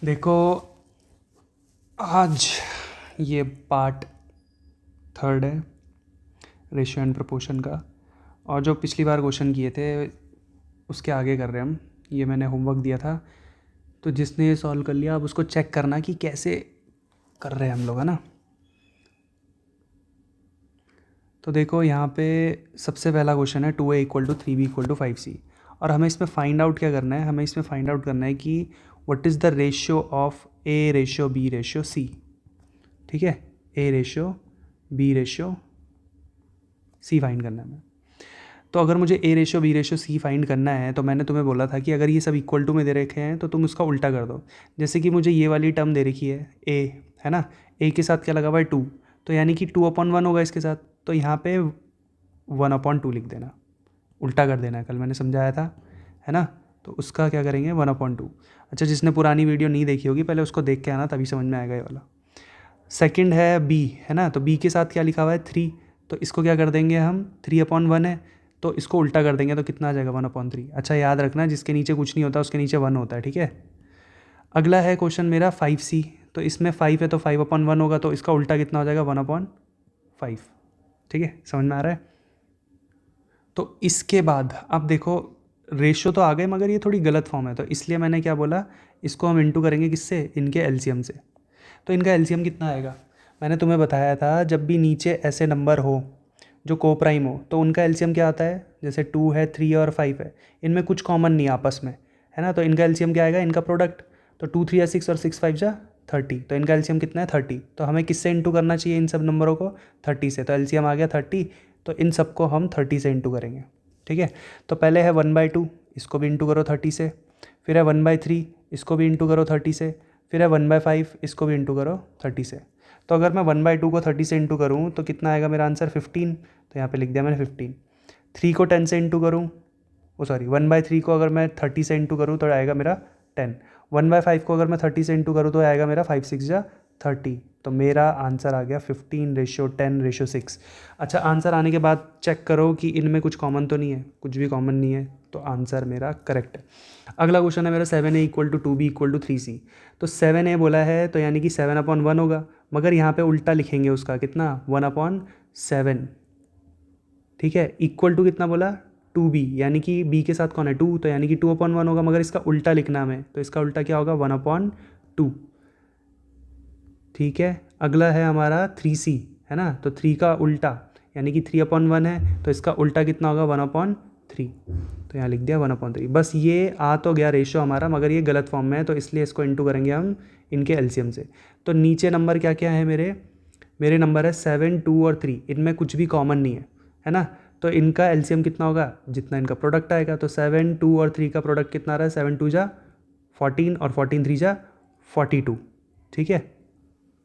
देखो, आज ये पार्ट थर्ड है रेशियो एंड प्रोपोर्शन का, और जो पिछली बार क्वेश्चन किए थे उसके आगे कर रहे हैं हम। ये मैंने होमवर्क दिया था, तो जिसने ये सॉल्व कर लिया अब उसको चेक करना कि कैसे कर रहे हैं हम लोग, है ना। तो देखो यहाँ पे सबसे पहला क्वेश्चन है 2a = 3b = 5c, और हमें इसमें फाइंड आउट क्या करना है, हमें इसमें फाइंड आउट करना है कि what is the ratio of a ratio b ratio c। ठीक है, a ratio b ratio c find करना है हमें। तो अगर मुझे a ratio b ratio c find करना है तो मैंने तुम्हें बोला था कि अगर ये सब इक्वल टू में दे रखे हैं तो तुम उसका उल्टा कर दो। जैसे कि मुझे ये वाली टर्म दे रखी है a, है ना, a के साथ क्या लगा हुआ है 2, तो यानी कि 2/1 होगा इसके साथ, तो यहाँ पे 1/2 लिख देना, उल्टा कर देना है, कल मैंने समझाया था, है ना। तो उसका क्या करेंगे 1/2। अच्छा, जिसने पुरानी वीडियो नहीं देखी होगी पहले उसको देख के आना, तभी समझ में आएगा ये वाला। सेकंड है b, है ना, तो b के साथ क्या लिखा हुआ है 3, तो इसको क्या कर देंगे हम, 3/1 है, तो इसको उल्टा कर देंगे तो कितना आ जाएगा 1/3। अच्छा, याद रखना जिसके नीचे कुछ नहीं होता उसके नीचे 1 होता है, ठीक है। अगला है क्वेश्चन मेरा 5c, तो इसमें 5 है तो 5/1 होगा, तो इसका उल्टा कितना हो जाएगा 1/5। ठीक है, समझ में आ रहा है। तो इसके बाद अब देखो, रेशियो तो आ गए मगर ये थोड़ी गलत फॉर्म है, तो इसलिए मैंने क्या बोला, इसको हम इंटू करेंगे किससे, इनके एलसीएम से। तो इनका एलसीएम कितना आएगा, मैंने तुम्हें बताया था जब भी नीचे ऐसे नंबर हो जो को प्राइम हो तो उनका एलसीएम क्या आता है, जैसे 2 है, 3 और 5 है, इनमें कुछ कॉमन नहीं है आपस में, है ना, तो इनका एलसीएम क्या आएगा, इनका प्रोडक्ट। तो 2 3 या 6 और 6 5 जा 30, तो इनका एलसीएम कितना है 30। तो हमें किससे इंटू करना चाहिए इन सब नंबरों को, 30 से, तो एलसीएम आ गया 30, तो इन सबको हम 30 से इंटू करेंगे। ठीक है, तो पहले है 1/2, इसको भी इंटू करो 30 से, फिर है 1/3, इसको भी इंटू करो 30 से, फिर है 1/5, इसको भी इंटू करो 30 से। तो अगर मैं 1/2 को 30 से इंटू करूँ तो कितना आएगा मेरा आंसर 15, तो यहाँ पे लिख दिया मैंने 15। 3 को 10 से इंटू करूँ, ओ सॉरी 1/3 को अगर मैं 30 से इंटू करूँ तो आएगा मेरा 10। 1/5 को अगर मैं 30 से इंटू करूँ तो आएगा मेरा 5 6 जा 30, तो मेरा आंसर आ गया 15:10:6। अच्छा, आंसर आने के बाद चेक करो कि इनमें कुछ कॉमन तो नहीं है, कुछ भी कॉमन नहीं है, तो आंसर मेरा करेक्ट है। अगला क्वेश्चन है मेरा 7a = 2b = 3c। तो 7a बोला है तो यानी कि 7/1 होगा, मगर यहाँ पे उल्टा लिखेंगे उसका, कितना 1/7। ठीक है, इक्वल टू कितना बोला 2b, यानी कि b के साथ कौन है 2, तो यानी कि 2/1 होगा, मगर इसका उल्टा लिखना हमें, तो इसका उल्टा क्या होगा 1/2। ठीक है, अगला है हमारा 3c, है ना, तो 3 का उल्टा यानी कि 3/1 है, तो इसका उल्टा कितना होगा 1/3, तो यहाँ लिख दिया 1/3। बस ये आ तो गया रेशियो हमारा, मगर ये गलत फॉर्म में है, तो इसलिए इसको इंटू करेंगे हम इनके एलसीएम से। तो नीचे नंबर क्या क्या है मेरे, मेरे नंबर है 7 2 और 3, इनमें कुछ भी कॉमन नहीं है ना, तो इनका एलसीएम कितना होगा, जितना इनका प्रोडक्ट आएगा। तो 7 2 और 3 का प्रोडक्ट कितना आ रहा है, 7 2 जा 14 और 14 3 जा 42। ठीक है,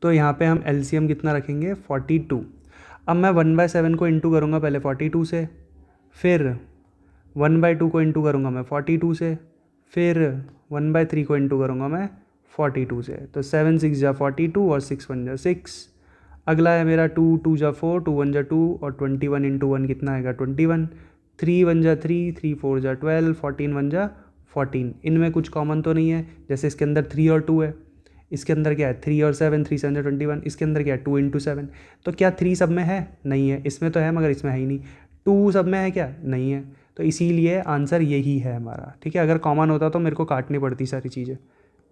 तो यहाँ पे हम एलसीएम कितना रखेंगे 42। अब मैं 1/7 को इंटू करूँगा पहले 42 से, फिर 1/2 को इंटू करूँगा मैं 42 से, फिर 1/3 को इंटू करूँगा मैं 42 से, तो 7 6 जा 42 और 6 1 जा 6। अगला है मेरा 2 2 जा 4, 2 1 जा 2 और 21 इंटू 1 कितना आएगा 21। 3 1 जा 3, 3 4 जा 12, 14 1 जा 14। इनमें कुछ कॉमन तो नहीं है, जैसे इसके अंदर 3 और 2 है, इसके अंदर क्या है 3 और 7, 3 7 जा 21, इसके अंदर क्या है 2 इंटू 7। तो क्या 3 सब में है, नहीं है, इसमें तो है मगर इसमें है ही नहीं। 2 सब में है क्या, नहीं है, तो इसीलिए आंसर यही है हमारा। ठीक है, अगर कॉमन होता तो मेरे को काटनी पड़ती सारी चीज़ें,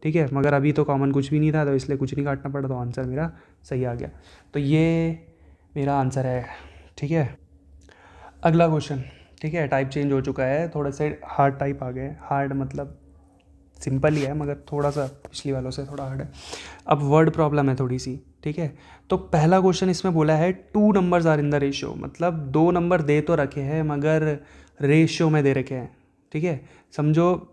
ठीक है, मगर अभी तो कॉमन कुछ भी नहीं था तो इसलिए कुछ नहीं काटना पड़ा, तो आंसर मेरा सही आ गया। तो ये मेरा आंसर है। ठीक है, अगला क्वेश्चन, ठीक है, टाइप चेंज हो चुका है, थोड़े से हार्ड टाइप आ गए, हार्ड मतलब सिंपल ही है मगर थोड़ा सा पिछली वालों से थोड़ा हार्ड है। अब वर्ड प्रॉब्लम है थोड़ी सी, ठीक है। तो पहला क्वेश्चन इसमें बोला है 2 numbers are in the ratio, मतलब 2 नंबर दे तो रखे हैं मगर रेशियो में दे रखे हैं। ठीक है, समझो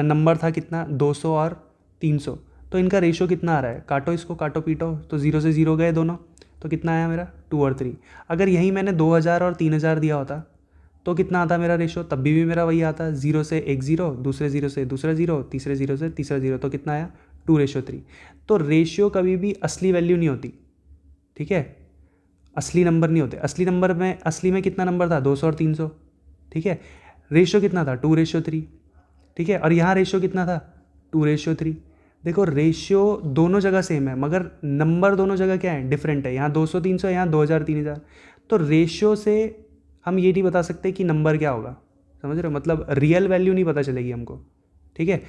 नंबर था कितना 200 और 300, तो इनका रेशियो कितना आ रहा है, काटो इसको, काटो पीटो, तो 0 से 0 गए दोनों, तो कितना आया मेरा 2 और 3। अगर यही मैंने 2000 और 3000 दिया होता तो कितना आता मेरा रेशियो, तब भी मेरा वही आता, 0 से एक 0, दूसरे 0 से दूसरा 0, तीसरे 0 से तीसरा 0, तो कितना आया 2:3। तो रेशियो कभी भी असली वैल्यू नहीं होती, ठीक है, असली नंबर नहीं होते। असली नंबर में, असली में कितना नंबर था 200 और 300, ठीक है, रेशियो कितना था 2:3, ठीक है, और यहाँ रेशियो कितना था 2:3, देखो रेशियो दोनों जगह सेम है, मगर नंबर दोनों जगह क्या है, डिफरेंट है। यहाँ 200 300 है, यहाँ 2000 3000। तो रेशियो से हम ये नहीं बता सकते कि नंबर क्या होगा, समझ रहे हो, मतलब रियल वैल्यू नहीं पता चलेगी हमको। ठीक है,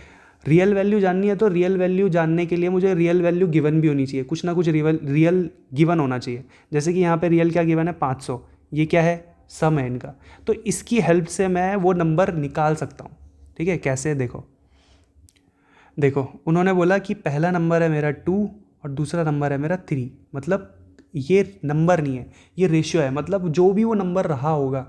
रियल वैल्यू जाननी है तो रियल वैल्यू जानने के लिए मुझे रियल वैल्यू गिवन भी होनी चाहिए, कुछ ना कुछ रियल गिवन होना चाहिए। जैसे कि यहाँ पे रियल क्या गिवन है, 500, ये क्या है, सम है इनका। तो इसकी हेल्प से मैं वो नंबर निकाल सकता हूँ। ठीक है, कैसे, देखो देखो उन्होंने बोला कि पहला नंबर है मेरा 2 और दूसरा नंबर है मेरा 3, मतलब ये नंबर नहीं है, ये रेशियो है। मतलब जो भी वो नंबर रहा होगा,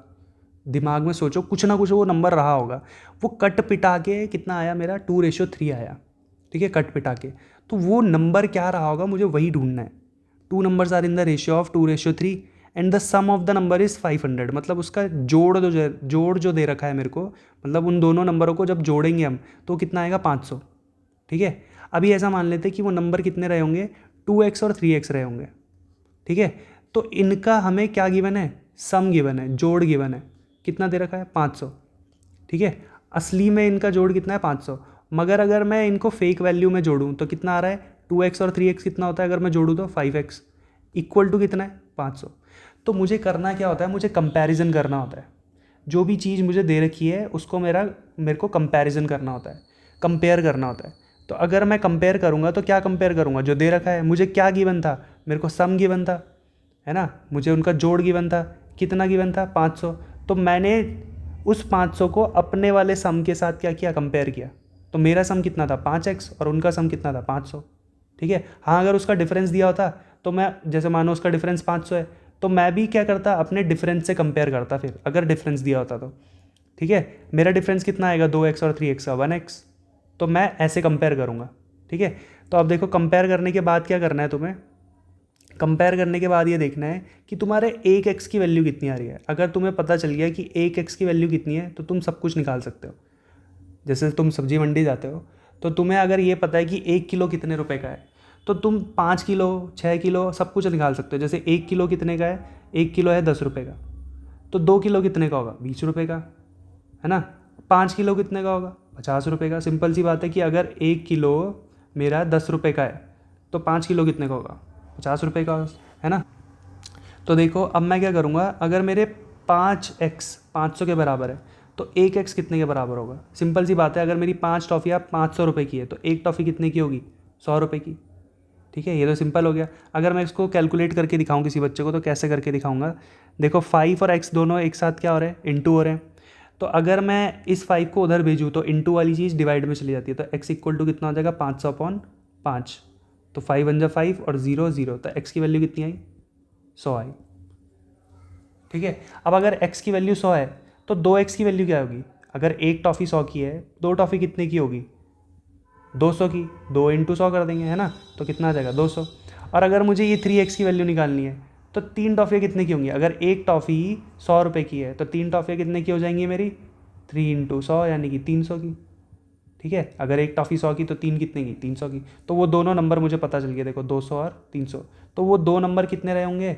दिमाग में सोचो कुछ ना कुछ वो नंबर रहा होगा, वो कट पिटा के कितना आया मेरा, 2:3 आया। ठीक है, कट पिटा के। तो वो नंबर क्या रहा होगा मुझे वही ढूंढना है। 2 numbers are in the ratio of 2:3 and the sum of the number is 500। मतलब उसका जोड़ जो दे रखा है मेरे को, मतलब उन दोनों नंबरों को जब जोड़ेंगे हम तो कितना आएगा, 500। ठीक है, अभी ऐसा मान लेते हैं कि वो नंबर कितने रहे होंगे, 2x और 3x रहे होंगे। ठीक है, तो इनका हमें क्या गिवन है, सम गिवन है, जोड़ गिवन है, कितना दे रखा है, 500। ठीक है, असली में इनका जोड़ कितना है, 500। मगर अगर मैं इनको फेक वैल्यू में जोड़ूं तो कितना आ रहा है, 2x और 3x कितना होता है अगर मैं जोड़ूं तो 5x, इक्वल टू कितना है, 500। तो मुझे करना क्या होता है, मुझे कंपैरिजन करना होता है। जो भी चीज़ मुझे दे रखी है उसको मेरे को कंपैरिजन करना होता है, कंपेयर करना होता है। तो अगर मैं कंपेयर करूँगा तो क्या कंपेयर करूँगा, जो दे रखा है। मुझे क्या गिवन था, मेरे को सम गिवन था, है ना, मुझे उनका जोड़ गिवन था, कितना गिवन था, 500। तो मैंने उस 500 को अपने वाले सम के साथ क्या किया, कंपेयर किया। तो मेरा सम कितना था, 5x, और उनका सम कितना था, 500। ठीक है, हाँ अगर उसका डिफरेंस दिया होता तो मैं, जैसे मानो उसका डिफरेंस 500 है, तो मैं भी क्या करता, अपने डिफरेंस से कंपेयर करता फिर, अगर डिफरेंस दिया होता तो। ठीक है, मेरा डिफरेंस कितना आएगा, 2x और 3x का 1x। तो मैं ऐसे कंपेयर करूँगा। ठीक है, तो अब देखो कंपेयर करने के बाद क्या करना है तुम्हें, कंपेयर करने के बाद ये देखना है कि तुम्हारे 1x की वैल्यू कितनी आ रही है। अगर तुम्हें पता चल गया कि 1x की वैल्यू कितनी है तो तुम सब कुछ निकाल सकते हो। जैसे तुम सब्जी मंडी जाते हो तो तुम्हें अगर ये पता है कि 1 किलो कितने रुपए का है, तो तुम 5 किलो 6 किलो सब कुछ निकाल सकते हो। जैसे 1 किलो कितने का है, 1 किलो है 10 रुपये का, तो 2 किलो कितने का होगा, 20 रुपये का, है ना। 5 किलो कितने का होगा, 50 रुपये का। सिंपल सी बात है कि अगर 1 किलो मेरा 10 रुपये का है तो 5 किलो कितने का होगा, 50 रुपये का, है ना। तो देखो अब मैं क्या करूँगा, अगर मेरे 5x 500 के बराबर है तो 1x कितने के बराबर होगा। सिंपल सी बात है, अगर मेरी 5 टॉफ़ियाँ 500 रुपये की है तो एक टॉफ़ी कितने की होगी, 100 रुपये की। ठीक है, ये तो सिंपल हो गया। अगर मैं इसको कैलकुलेट करके दिखाऊँ किसी बच्चे को तो कैसे करके दिखाऊंगा, देखो 5 और x दोनों एक साथ क्या हो रहे हैं, इंटू हो रहे हैं। तो अगर मैं इस 5 को उधर भेजूँ तो इंटू वाली चीज़ डिवाइड में चली जाती है, तो x इक्वल टू कितना हो जाएगा, 500/5। तो 5 × 5 और 0 0, तो x की वैल्यू कितनी आई, 100 आई। ठीक है, अब अगर x की वैल्यू 100 है तो 2x की वैल्यू क्या होगी। अगर एक टॉफ़ी 100 की है, दो टॉफ़ी कितने की होगी, 200 की, 2 × 100 कर देंगे, है ना, तो कितना आ जाएगा, 200। और अगर मुझे ये 3x की वैल्यू निकालनी है तो 3 टॉफ़ियाँ कितने की होंगी। अगर एक टॉफ़ी 100 रुपये की है तो 3 टॉफ़ियाँ कितने की हो जाएंगी मेरी, 3 × 100 यानी कि 300 की। ठीक है, अगर एक टॉफ़ी 100 की तो तीन कितने की, 300 की। तो वो दोनों नंबर मुझे पता चल गया, देखो 200 और 300। तो वो दो नंबर कितने रहे होंगे,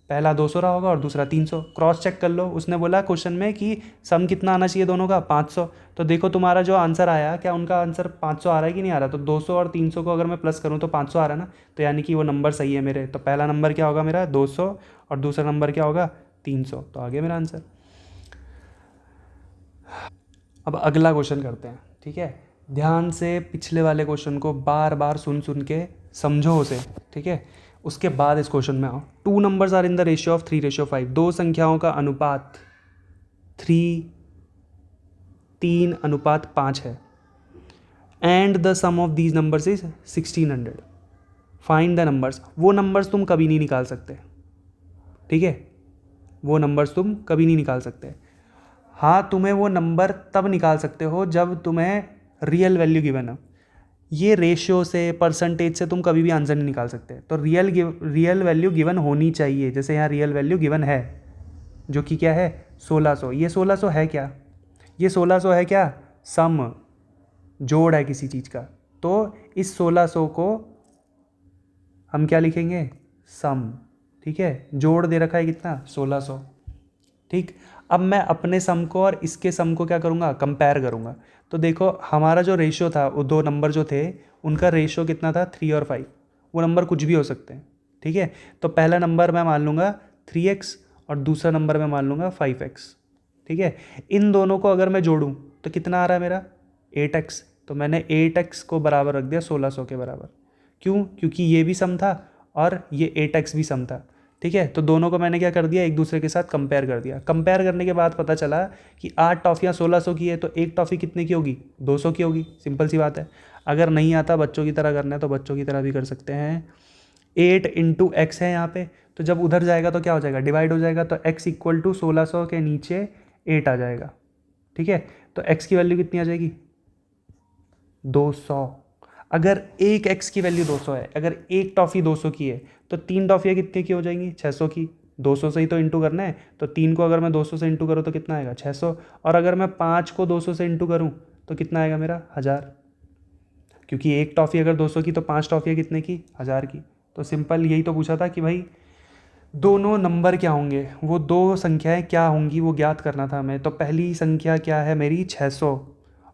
पहला 200 रहा होगा और दूसरा 300। क्रॉस चेक कर लो, उसने बोला क्वेश्चन में कि सम कितना आना चाहिए दोनों का, 500। तो देखो तुम्हारा जो आंसर आया, क्या उनका आंसर 500 आ रहा है कि नहीं आ रहा। तो 200 और 300 को अगर मैं प्लस करूँ तो 500 आ रहा है ना, तो यानी कि वो नंबर सही है मेरे। तो पहला नंबर क्या होगा मेरा, 200, और दूसरा नंबर क्या होगा, 300। तो आ गया मेरा आंसर। अब अगला क्वेश्चन करते हैं। ठीक है, ध्यान से पिछले वाले क्वेश्चन को बार बार सुन सुन के समझो उसे। ठीक है, उसके बाद इस क्वेश्चन में आओ। 2 numbers are in the ratio of 3:5। दो संख्याओं का अनुपात 3:5 है and the sum of these numbers is 1600। Find the numbers. वो नंबर्स तुम कभी नहीं निकाल सकते। ठीक है, वो नंबर्स तुम कभी नहीं निकाल सकते। हाँ, तुम्हें वो नंबर तब निकाल सकते हो जब तुम्हें रियल वैल्यू गिवन हो। ये रेशियो से, परसेंटेज से तुम कभी भी आंसर नहीं निकाल सकते। तो रियल वैल्यू गिवन होनी चाहिए। जैसे यहाँ रियल वैल्यू गिवन है, जो कि क्या है, 1600। ये 1600 है क्या, ये 1600 है क्या, सम, जोड़ है किसी चीज़ का। तो इस 1600 को हम क्या लिखेंगे, सम। ठीक है, जोड़ दे रखा है कितना, 1600। ठीक, अब मैं अपने सम को और इसके सम को क्या करूँगा, कंपेयर करूँगा। तो देखो हमारा जो रेशियो था, वो दो नंबर जो थे उनका रेशियो कितना था, 3 और 5। वो नंबर कुछ भी हो सकते हैं, ठीक है। तो पहला नंबर मैं मान लूँगा 3x और दूसरा नंबर मैं मान लूँगा 5x, ठीक है। इन दोनों को अगर मैं जोड़ूँ तो कितना आ रहा है मेरा, 8x। तो मैंने 8x को बराबर रख दिया 1600 के बराबर। क्यों, क्योंकि ये भी सम था और ये 8x भी सम था, ठीक है। तो दोनों को मैंने क्या कर दिया, एक दूसरे के साथ कंपेयर कर दिया। कंपेयर करने के बाद पता चला कि 8 टॉफ़ियाँ 1600 की है, तो एक टॉफ़ी कितने की होगी, 200 की होगी। सिंपल सी बात है। अगर नहीं आता बच्चों की तरह करना है तो बच्चों की तरह भी कर सकते हैं। 8 इंटू एक्स है यहाँ पे, तो जब उधर जाएगा तो क्या हो जाएगा, डिवाइड हो जाएगा। तो x इक्वल टू 1600 के नीचे 8 आ जाएगा, ठीक है। तो x की वैल्यू कितनी आ जाएगी, 200। अगर एक x की वैल्यू 200 है, अगर एक टॉफ़ी 200 की है, तो तीन टॉफ़ियाँ कितने की हो जाएंगी, 600 की। 200 से ही तो इंटू करना है, तो 3 को अगर मैं 200 से इंटू करूँ तो कितना आएगा, 600। और अगर मैं 5 को 200 से इंटू करूँ तो कितना आएगा मेरा, 1000। क्योंकि एक टॉफ़ी अगर 200 की तो 5 टॉफ़ियाँ कितने की, 1000 की। तो सिंपल यही तो पूछा था कि भाई दोनों नंबर क्या होंगे, वो दो संख्याएं क्या होंगी वो ज्ञात करना था हमें। तो पहली संख्या क्या है मेरी, 600,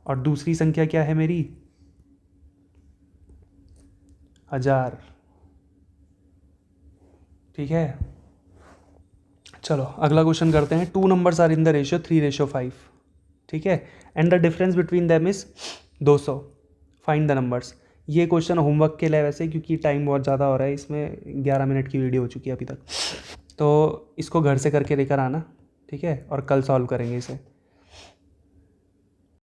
और दूसरी संख्या क्या है मेरी, 1000, ठीक है। चलो अगला क्वेश्चन करते हैं। 2 numbers are in the ratio 3:5, ठीक है, and the difference between them is 200, find the numbers. ये क्वेश्चन होमवर्क के लिए वैसे, क्योंकि टाइम बहुत ज़्यादा हो रहा है, इसमें 11 मिनट की वीडियो हो चुकी है अभी तक। तो इसको घर से करके लेकर आना, ठीक है, और कल सॉल्व करेंगे इसे।